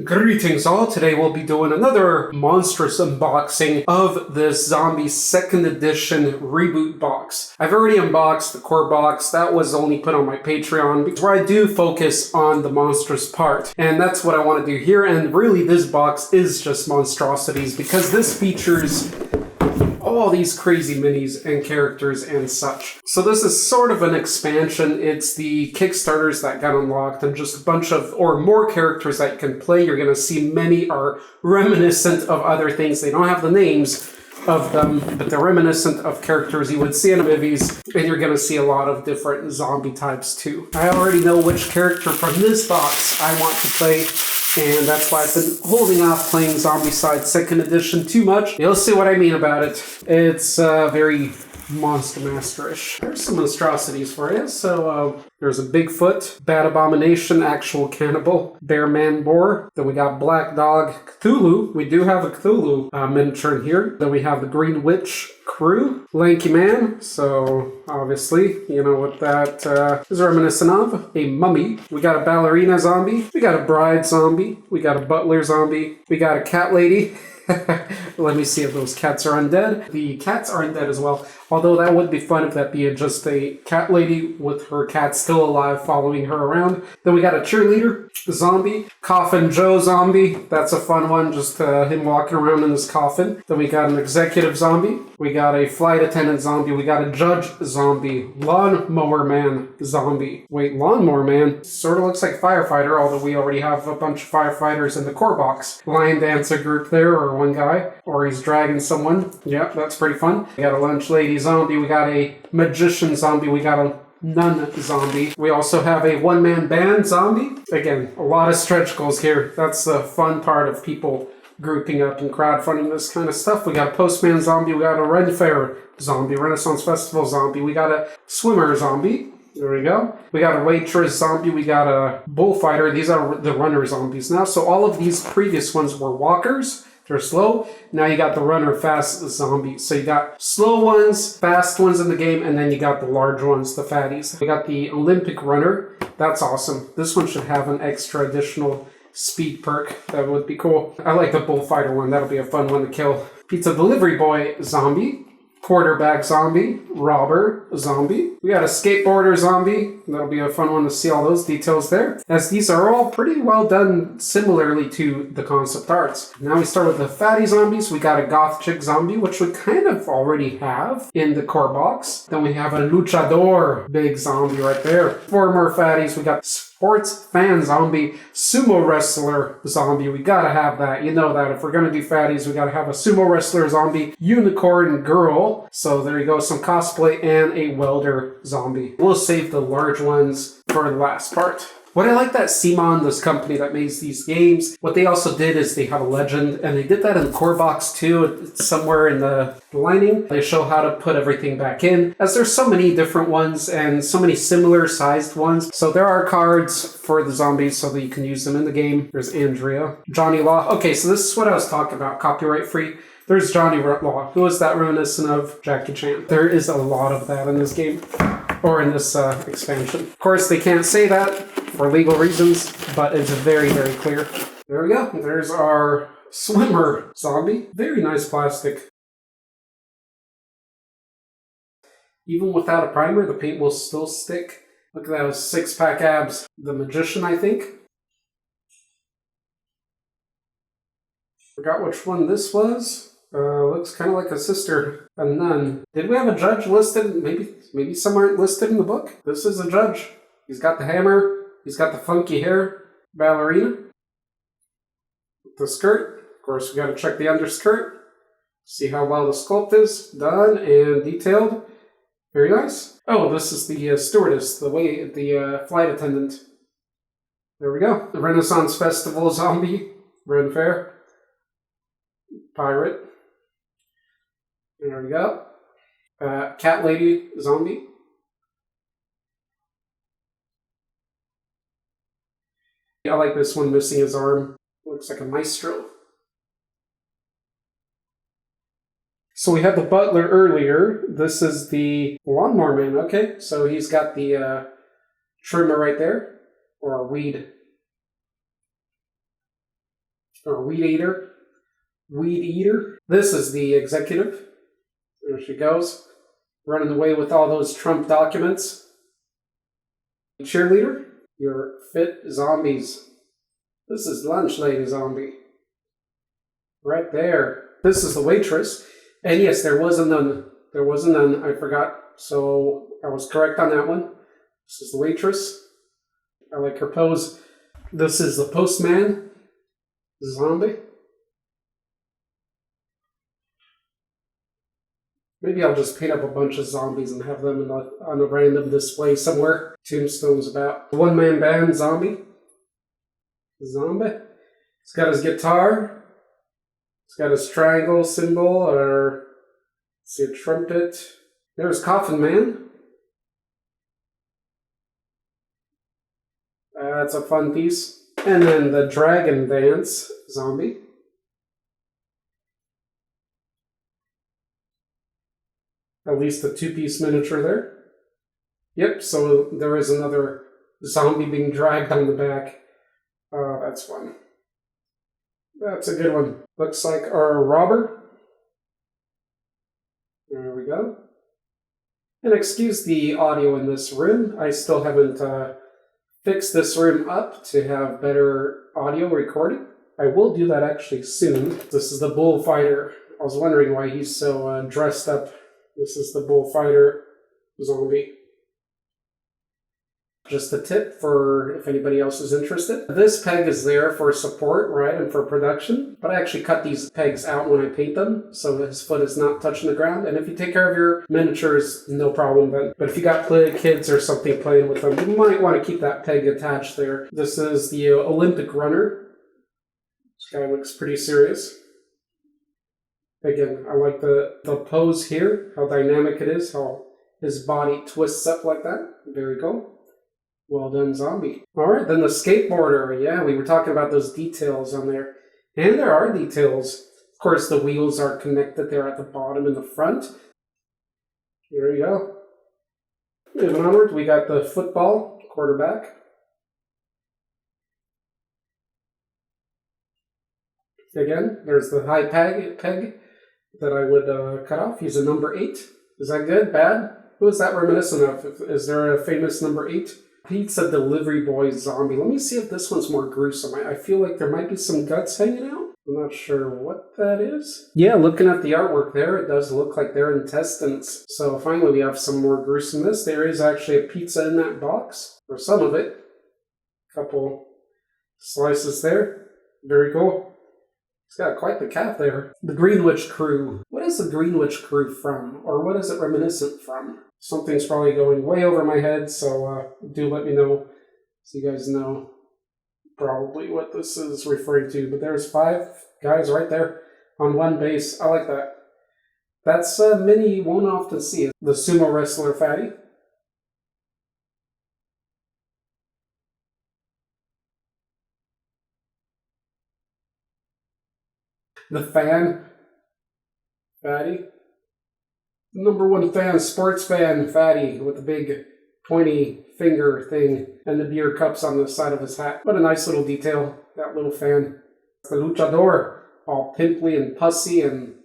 Greetings all, today we'll be doing another Monstrous unboxing of this Zombie 2nd Edition Reboot box. I've already unboxed the core box, that was only put on my Patreon, because where I do focus on the Monstrous part. And that's what I want to do here, and really this box is just monstrosities, because this features all these crazy minis and characters and such. So this is sort of an expansion. It's the Kickstarters that got unlocked and just a bunch of, or more characters that you can play. You're going to see many are reminiscent of other things. They don't have the names of them, but they're reminiscent of characters you would see in movies, and you're going to see a lot of different zombie types too. I already know which character from this box I want to play, and that's why I've been holding off playing Zombicide 2nd Edition too much. You'll see what I mean about it. It's very Monster Master-ish. There's some monstrosities for you. So there's a Bigfoot, Bat Abomination, Actual Cannibal, Bear Man Boar. Then we got Black Dog, Cthulhu. We do have a Cthulhu miniature in here. Then we have the Green Witch Crew, Lanky Man. So obviously, you know what that is reminiscent of. A Mummy. We got a Ballerina Zombie. We got a Bride Zombie. We got a Butler Zombie. We got a Cat Lady. Let me see if those cats are undead. The cats are undead as well, although that would be fun if that be just a cat lady with her cat still alive following her around. Then we got a cheerleader zombie, Coffin Joe zombie. That's a fun one, just him walking around in his coffin. Then we got an executive zombie. We got a flight attendant zombie. We got a judge zombie, lawnmower man zombie. Wait, lawnmower man sort of looks like firefighter, although we already have a bunch of firefighters in the core box. Lion dancer group there, or one guy, or he's dragging someone. Yep, that's pretty fun. We got a lunch lady zombie. We got a magician zombie. We got a nun zombie. We also have a one-man band zombie. Again, a lot of stretch goals here. That's the fun part of people grouping up and crowdfunding this kind of stuff. We got a postman zombie. We got a Ren Fair zombie, Renaissance Festival zombie. We got a swimmer zombie. There we go. We got a waitress zombie. We got a bullfighter. These are the runner zombies now. So all of these previous ones were walkers. They're slow. Now you got the runner fast zombies. So you got slow ones, fast ones in the game, and then you got the large ones, the fatties. We got the Olympic runner. That's awesome. This one should have an extra additional speed perk. That would be cool. I like the bullfighter one. That'll be a fun one to kill. Pizza delivery boy zombie. Quarterback zombie, robber zombie. We got a skateboarder zombie. That'll be a fun one to see all those details there, as these are all pretty well done similarly to the concept arts. Now we start with the fatty zombies. We got a goth chick zombie, which we kind of already have in the core box. Then we have a luchador, big zombie right there. Four more fatties. We got sports fan zombie, sumo wrestler zombie. We gotta have that. You know that if we're gonna do fatties, we gotta have a sumo wrestler zombie, unicorn girl. So there you go, some cosplay and a welder zombie. We'll save the large ones for the last part. What I like that CMON, this company that makes these games, what they also did is they have a legend, and they did that in the core box too. It's somewhere in the lining. They show how to put everything back in, as there's so many different ones and so many similar sized ones. So there are cards for the zombies so that you can use them in the game. There's Andrea. Johnny Law. Okay, so this is what I was talking about, copyright free. There's Johnny Law. Who is that reminiscent of? Jackie Chan. There is a lot of that in this game, or in this expansion. Of course, they can't say that for legal reasons, but it's very, very clear. There we go. There's our swimmer zombie. Very nice plastic. Even without a primer, the paint will still stick. Look at those six-pack abs. The magician, I think. Forgot which one this was. Looks kind of like a sister, a nun. Did we have a judge listed? Maybe some aren't listed in the book. This is a judge. He's got the hammer. He's got the funky hair. Ballerina. The skirt. Of course, we got to check the underskirt. See how well the sculpt is. Done and detailed. Very nice. Oh, this is the stewardess, the flight attendant. There we go. The Renaissance Festival zombie. Ren Fair. Pirate. There we go. Cat lady zombie. I like this one missing his arm. Looks like a maestro. So we had the butler earlier. This is the lawnmower man. Okay, so he's got the trimmer right there, or a weed or Weed Eater. Weed Eater. This is the executive. There she goes, running away with all those Trump documents. Cheerleader. Your fit zombies. This is Lunch Lady Zombie. Right there. This is the waitress. And yes, there was a nun. There was a nun. I forgot. So I was correct on that one. This is the waitress. I like her pose. This is the postman zombie. Maybe I'll just paint up a bunch of zombies and have them on a random display somewhere. Tombstones about. One-man band zombie. Zombie. He's got his guitar. He's got his triangle symbol, or let's see, a trumpet. There's Coffin Man. That's a fun piece. And then the Dragon Dance zombie. At least a two-piece miniature there. Yep, so there is another zombie being dragged on the back. That's fun. That's a good one. Looks like our robber. There we go. And excuse the audio in this room. I still haven't fixed this room up to have better audio recording. I will do that actually soon. This is the bullfighter. I was wondering why he's so dressed up. This is the bullfighter zombie. Just a tip for if anybody else is interested. This peg is there for support, right, and for production. But I actually cut these pegs out when I paint them, so his foot is not touching the ground. And if you take care of your miniatures, no problem then. But if you got kids or something playing with them, you might want to keep that peg attached there. This is the Olympic runner. This guy looks pretty serious. Again, I like the pose here, how dynamic it is, how his body twists up like that. Very cool. Well done, zombie. All right, then the skateboarder. Yeah, we were talking about those details on there. And there are details. Of course, the wheels are connected there at the bottom and the front. There you go. Moving onward, we got the football quarterback. Again, there's the high peg that I would cut off. He's a number 8. Is that good? Bad? Who is that reminiscent of? Is there a famous number 8? Pizza Delivery Boy zombie. Let me see if this one's more gruesome. I feel like there might be some guts hanging out. I'm not sure what that is. Yeah, looking at the artwork there, it does look like they're intestines. So finally we have some more gruesomeness. There is actually a pizza in that box, or some of it. Couple slices there. Very cool. It's got quite the calf there. The Greenwich Crew. What is the Greenwich Crew from? Or what is it reminiscent from? Something's probably going way over my head, so do let me know so you guys know probably what this is referring to. But there's 5 guys right there on one base. I like that. That's a mini you won't often see. The sumo wrestler Fatty. The fan, Fatty. The number 1 fan, sports fan, Fatty, with the big pointy finger thing and the beer cups on the side of his hat. What a nice little detail, that little fan. The luchador, all pimply and pussy and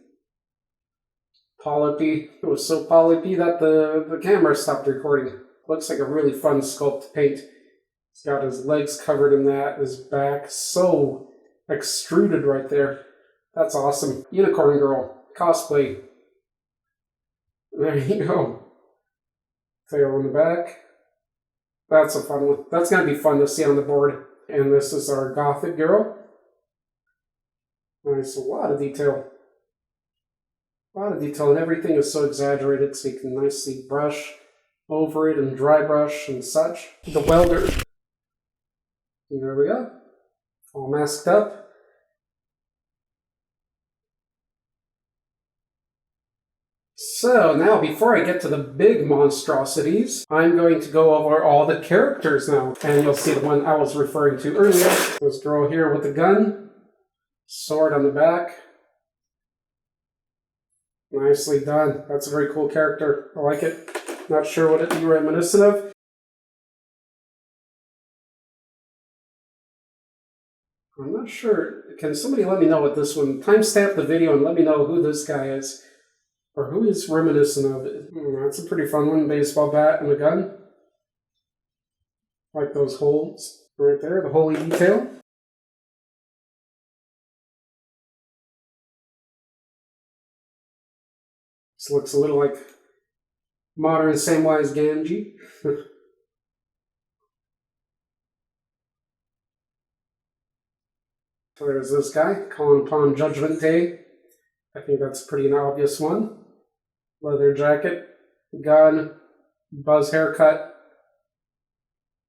polypy. It was so polypy that the camera stopped recording. Looks like a really fun sculpt to paint. He's got his legs covered in that, his back so extruded right there. That's awesome. Unicorn Girl, cosplay. There you go. Tail on the back. That's a fun one. That's going to be fun to see on the board. And this is our Gothic girl. Nice, a lot of detail. A lot of detail, and everything is so exaggerated so you can nicely brush over it and dry brush and such. The welder. And there we go. All masked up. So now, before I get to the big monstrosities, I'm going to go over all the characters now. And you'll see the one I was referring to earlier. This girl here with the gun. Sword on the back. Nicely done. That's a very cool character. I like it. Not sure what it'd be reminiscent of. I'm not sure. Can somebody let me know what this one... Timestamp the video and let me know who this guy is. Or who he's reminiscent of. That's a pretty fun one. Baseball bat and a gun. Like those holes right there. The holy detail. This looks a little like modern Samwise Gamgee. So there's this guy, calling upon Judgment Day. I think that's a pretty obvious one. Leather jacket, gun, buzz haircut.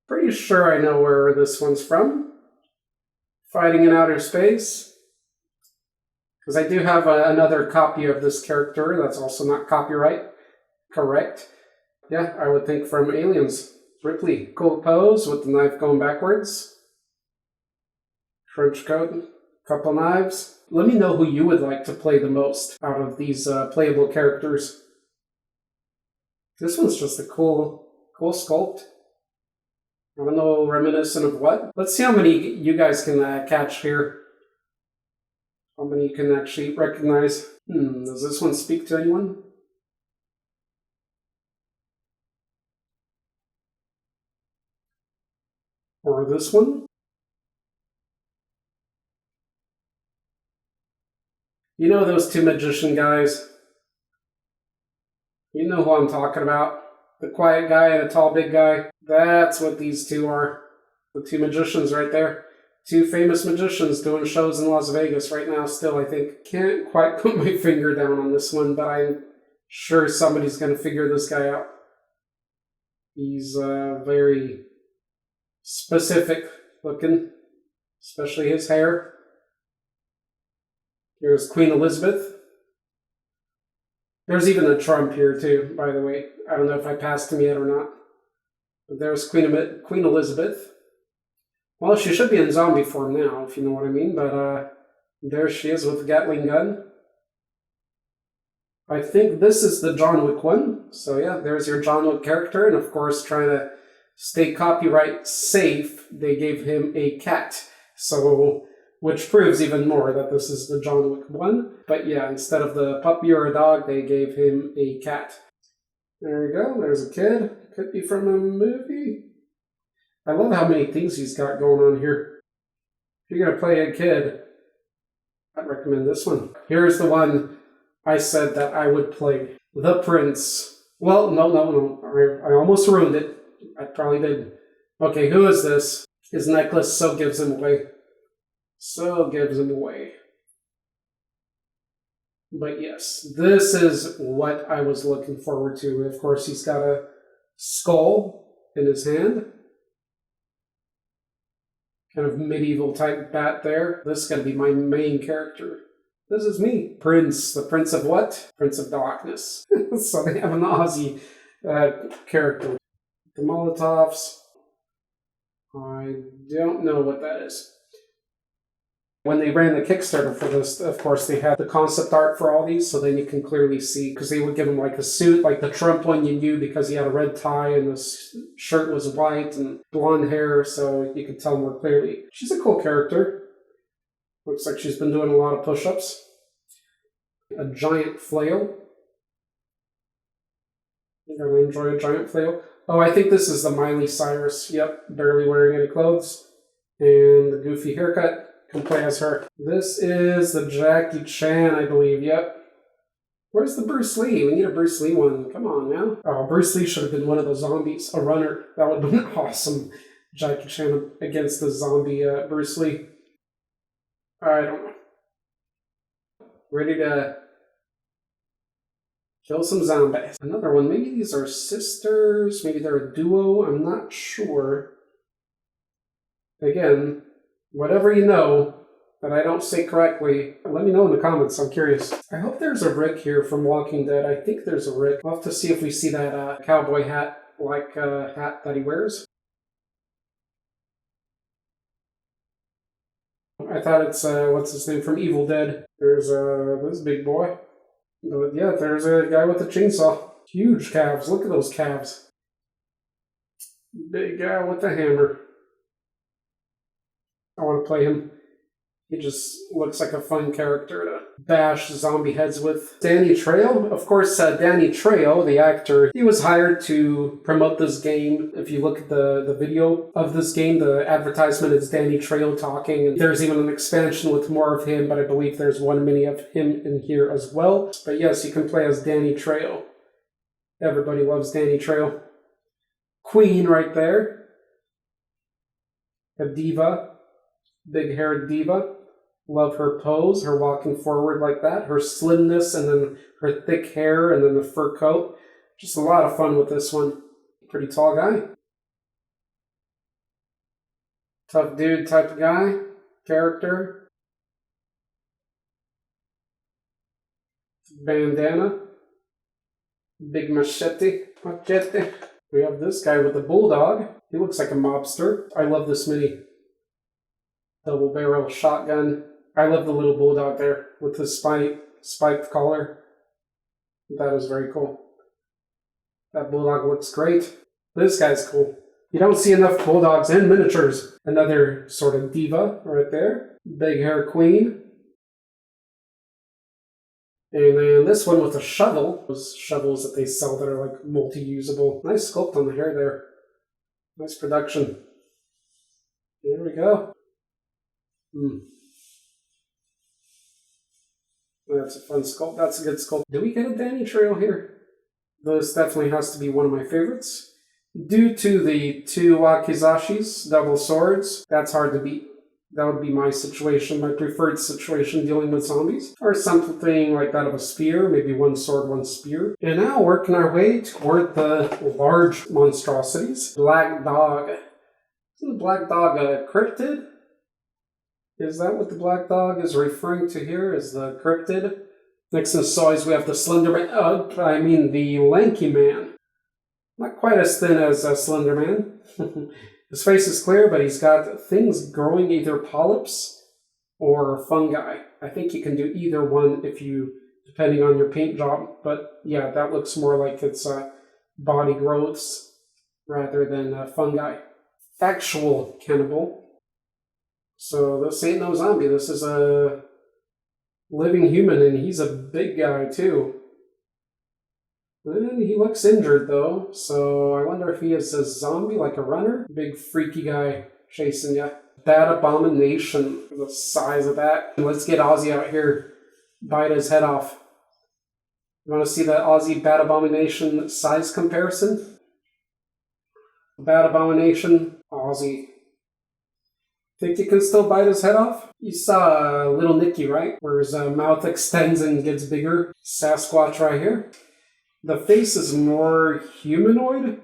Pretty sure I know where this one's from. Fighting in outer space. Because I do have another copy of this character that's also not copyright correct. Yeah, I would think from Aliens. Ripley, cool pose with the knife going backwards. French coat, couple knives. Let me know who you would like to play the most out of these playable characters. This one's just a cool sculpt. I don't know, reminiscent of what? Let's see how many you guys can catch here. How many you can actually recognize. Does this one speak to anyone? Or this one? You know those two magician guys? You know who I'm talking about. The quiet guy and the tall big guy. That's what these two are. The two magicians right there. Two famous magicians doing shows in Las Vegas right now still, I think. Can't quite put my finger down on this one, but I'm sure somebody's going to figure this guy out. He's very specific looking, especially his hair. Here's Queen Elizabeth. There's even a Trump here too, by the way. I don't know if I passed him yet or not. But there's Queen Elizabeth. Well, she should be in zombie form now, if you know what I mean. But there she is with the Gatling gun. I think this is the John Wick one. So yeah, there's your John Wick character. And of course, trying to stay copyright safe, they gave him a cat. So... which proves even more that this is the John Wick one. But yeah, instead of the puppy or a dog, they gave him a cat. There we go. There's a kid. Could be from a movie. I love how many things he's got going on here. If you're going to play a kid, I'd recommend this one. Here's the one I said that I would play. The Prince. Well, no. I almost ruined it. I probably did. Okay, who is this? His necklace so gives him away. But yes, this is what I was looking forward to. Of course, he's got a skull in his hand. Kind of medieval type bat there. This is going to be my main character. This is me. Prince. The Prince of what? Prince of Darkness. So they have an Aussie character. The Molotovs. I don't know what that is. When they ran the Kickstarter for this, of course, they had the concept art for all these, so then you can clearly see, because they would give him like a suit, like the Trump one you knew because he had a red tie and his shirt was white and blonde hair, so you could tell more clearly. She's a cool character. Looks like she's been doing a lot of push-ups. A giant flail. You gotta enjoy a giant flail. Oh, I think this is the Miley Cyrus. Yep, barely wearing any clothes. And the goofy haircut. Can play as her. This is the Jackie Chan, I believe. Yep. Where's the Bruce Lee? We need a Bruce Lee one. Come on now. Oh, Bruce Lee should have been one of the zombies. A runner. That would have been awesome. Jackie Chan against the zombie Bruce Lee. I don't know. Ready to kill some zombies. Another one. Maybe these are sisters. Maybe they're a duo. I'm not sure. Again... whatever you know that I don't say correctly, let me know in the comments. I'm curious. I hope there's a Rick here from Walking Dead. I think there's a Rick. I'll have to see if we see that cowboy hat-like hat that he wears. I thought it's, what's his name, from Evil Dead. There's this big boy. But yeah, there's a guy with a chainsaw. Huge calves. Look at those calves. Big guy with a hammer. I want to play him. He just looks like a fun character to bash zombie heads with. Danny Trejo. Of course, Danny Trejo, the actor, he was hired to promote this game. If you look at the video of this game, the advertisement is Danny Trejo talking. And there's even an expansion with more of him, but I believe there's one mini of him in here as well. But yes, you can play as Danny Trejo. Everybody loves Danny Trejo. Queen right there. A diva. Big-haired diva. Love her pose, her walking forward like that, her slimness, and then her thick hair, and then the fur coat. Just a lot of fun with this one. Pretty tall guy. Tough dude type of guy. Character. Bandana. Big machete. Machete. We have this guy with the bulldog. He looks like a mobster. I love this mini. Double barrel shotgun. I love the little bulldog there with his spiked collar. That is very cool. That bulldog looks great. This guy's cool. You don't see enough bulldogs in miniatures. Another sort of diva right there. Big hair queen. And then this one with a shovel. Those shovels that they sell that are like multi-usable. Nice sculpt on the hair there. Nice production. There we go. That's a fun sculpt. That's a good sculpt. Do we get a Danny Trejo here? This definitely has to be one of my favorites. Due to the two wakizashis, double swords, that's hard to beat. That would be my situation, my preferred situation dealing with zombies. Or something like that of a spear, maybe one sword, one spear. And now working our way toward the large monstrosities. Black dog. Isn't the black dog a cryptid? Is that what the black dog is referring to here? Is the cryptid? Next in size, we have the slender man. The lanky man. Not quite as thin as a slender man. His face is clear, but he's got things growing, either polyps or fungi. I think you can do either one depending on your paint job. But yeah, that looks more like it's body growths rather than fungi. Actual cannibal. So this ain't no zombie, this is a living human, and he's a big guy too. And he looks injured though, so I wonder if he is a zombie, like a runner? Big freaky guy chasing ya. Bat abomination, the size of that. Let's get Ozzy out here, bite his head off. You want to see that Ozzy bat abomination size comparison? Bat abomination, Ozzy. Think you can still bite his head off? You saw Little Nicky, right? Where his mouth extends and gets bigger. Sasquatch right here. The face is more humanoid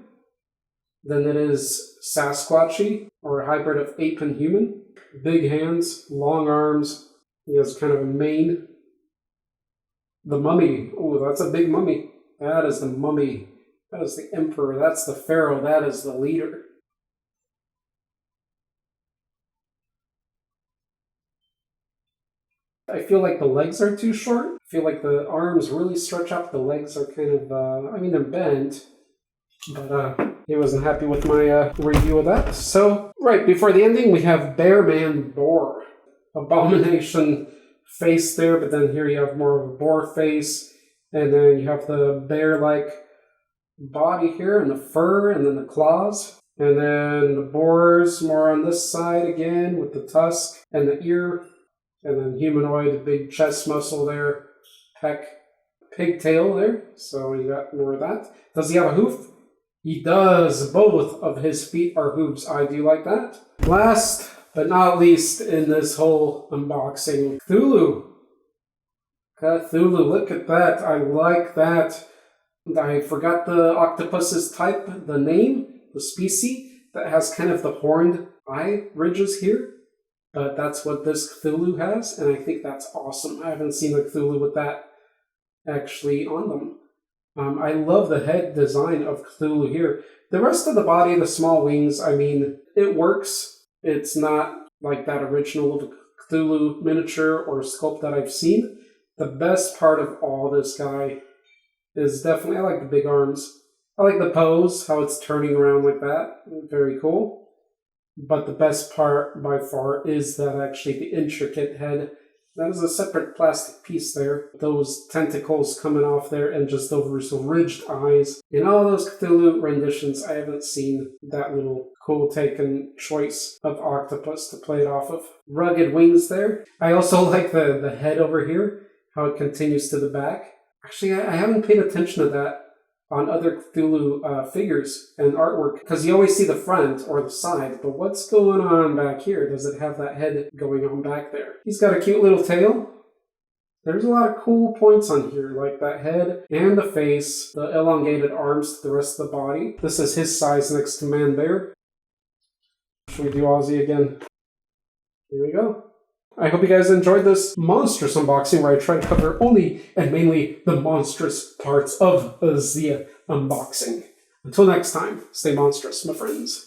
than it is Sasquatchy, or a hybrid of ape and human. Big hands, long arms. He has kind of a mane. The mummy. Oh, that's a big mummy. That is the mummy. That is the emperor. That's the pharaoh. That is the leader. I feel like the legs are too short. I feel like the arms really stretch out. The legs are kind of, they're bent. But he wasn't happy with my review of that. So, right before the ending, we have Bear Man Boar. Abomination face there, but then here you have more of a boar face. And then you have the bear-like body here, and the fur, and then the claws. And then the boars more on this side again, with the tusk and the ear. And then humanoid, big chest muscle there, pec, pigtail there, so you got more of that. Does he have a hoof? He does. Both of his feet are hoofs. I do like that. Last but not least in this whole unboxing, Cthulhu. Cthulhu, look at that. I like that. I forgot the octopus's type, the name, the species, that has kind of the horned eye ridges here. But that's what this Cthulhu has, and I think that's awesome. I haven't seen a Cthulhu with that actually on them. I love the head design of Cthulhu here. The rest of the body, the small wings, it works. It's not like that original Cthulhu miniature or sculpt that I've seen. The best part of all this guy is definitely, I like the big arms. I like the pose, how it's turning around like that. Very cool. But the best part by far is that actually the intricate head. That is a separate plastic piece there. Those tentacles coming off there and just those ridged eyes. In all those Cthulhu renditions, I haven't seen that little cool taken choice of octopus to play it off of. Rugged wings there. I also like the head over here, how it continues to the back. Actually, I haven't paid attention to that on other Cthulhu figures and artwork, because you always see the front or the side, but what's going on back here? Does it have that head going on back there? He's got a cute little tail. There's a lot of cool points on here, like that head and the face, the elongated arms to the rest of the body. This is his size next to Man Bear. Should we do Ozzy again? Here we go. I hope you guys enjoyed this Monstrous unboxing where I try to cover only and mainly the monstrous parts of the unboxing. Until next time, stay monstrous, my friends.